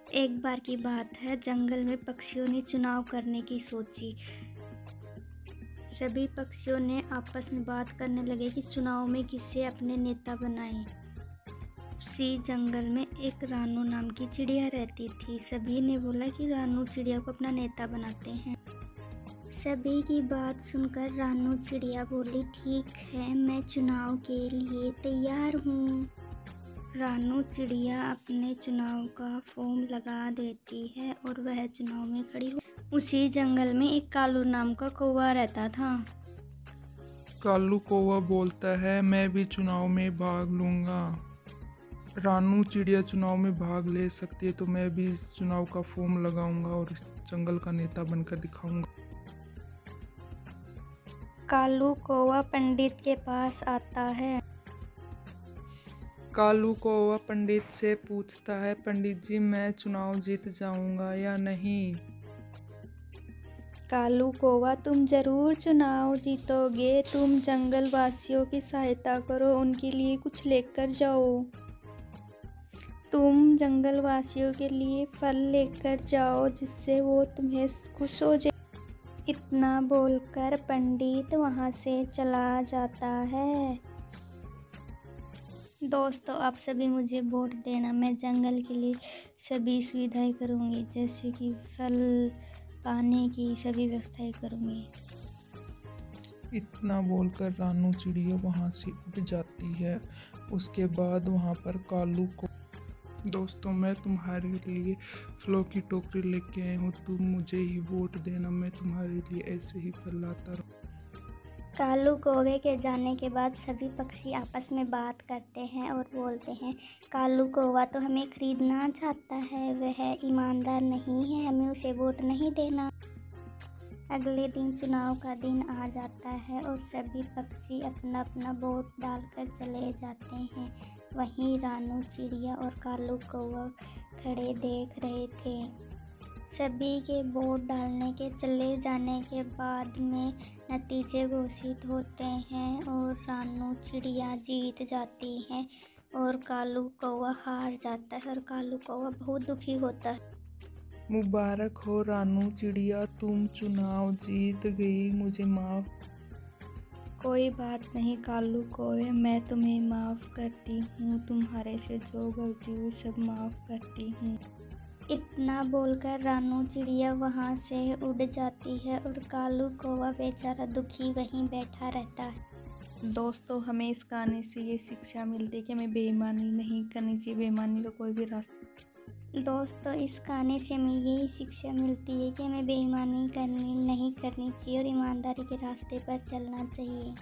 एक बार की बात है, जंगल में पक्षियों ने चुनाव करने की सोची। सभी पक्षियों ने आपस में बात करने लगे कि चुनाव में किसे अपने नेता बनाएं। उसी जंगल में एक रानू नाम की चिड़िया रहती थी। सभी ने बोला कि रानू चिड़िया को अपना नेता बनाते हैं। सभी की बात सुनकर रानू चिड़िया बोली, ठीक है, मैं चुनाव के लिए तैयार हूँ। रानू चिड़िया अपने चुनाव का फॉर्म लगा देती है और वह चुनाव में खड़ी हो। उसी जंगल में एक कालू नाम का कौवा रहता था। कालू कौवा बोलता है, मैं भी चुनाव में भाग लूंगा। रानू चिड़िया चुनाव में भाग ले सकती है तो मैं भी इस चुनाव का फॉर्म लगाऊंगा और इस जंगल का नेता बनकर दिखाऊंगा। कालू कौवा पंडित के पास आता है। कालू कौवा पंडित से पूछता है, पंडित जी, मैं चुनाव जीत जाऊंगा या नहीं? कालू कौवा, तुम जरूर चुनाव जीतोगे। तुम जंगल वासियों की सहायता करो, उनके लिए कुछ लेकर जाओ। तुम जंगल वासियों के लिए फल लेकर जाओ जिससे वो तुम्हें खुश हो जाए। इतना बोलकर पंडित वहाँ से चला जाता है। दोस्तों, आप सभी मुझे वोट देना। मैं जंगल के लिए सभी सुविधाएं करूँगी, जैसे कि फल, पानी की सभी व्यवस्थाएं करूँगी। इतना बोलकर रानू चिड़िया वहाँ से उड़ जाती है। उसके बाद वहाँ पर कालू को, दोस्तों, मैं तुम्हारे लिए फलों की टोकरी लेके आई हूँ, तुम मुझे ही वोट देना, मैं तुम्हारे लिए ऐसे ही फल लाता रहूँ। कालू कौवे के जाने के बाद सभी पक्षी आपस में बात करते हैं और बोलते हैं, कालू कौवा तो हमें खरीदना चाहता है, वह ईमानदार नहीं है, हमें उसे वोट नहीं देना। अगले दिन चुनाव का दिन आ जाता है और सभी पक्षी अपना अपना वोट डालकर चले जाते हैं। वहीं रानू चिड़िया और कालू कौवा खड़े देख रहे थे। सभी के वोट डालने के चले जाने के बाद में नतीजे घोषित होते हैं और रानू चिड़िया जीत जाती है और कालू कौवा हार जाता है और कालू कौवा बहुत दुखी होता है। मुबारक हो रानू चिड़िया, तुम चुनाव जीत गई, मुझे माफ। कोई बात नहीं कालू कौवे, मैं तुम्हें माफ़ करती हूँ, तुम्हारे से जो गलती हुई सब माफ़ करती हूँ। इतना बोलकर रानू चिड़िया वहाँ से उड़ जाती है और कालू कौवा बेचारा दुखी वहीं बैठा रहता है। दोस्तों, हमें इस कहानी से ये शिक्षा मिलती है कि हमें बेईमानी नहीं करनी चाहिए। बेईमानी का कोई भी रास्ता। दोस्तों, इस कहानी से हमें यही शिक्षा मिलती है कि हमें बेईमानी नहीं करनी चाहिए और ईमानदारी के रास्ते पर चलना चाहिए।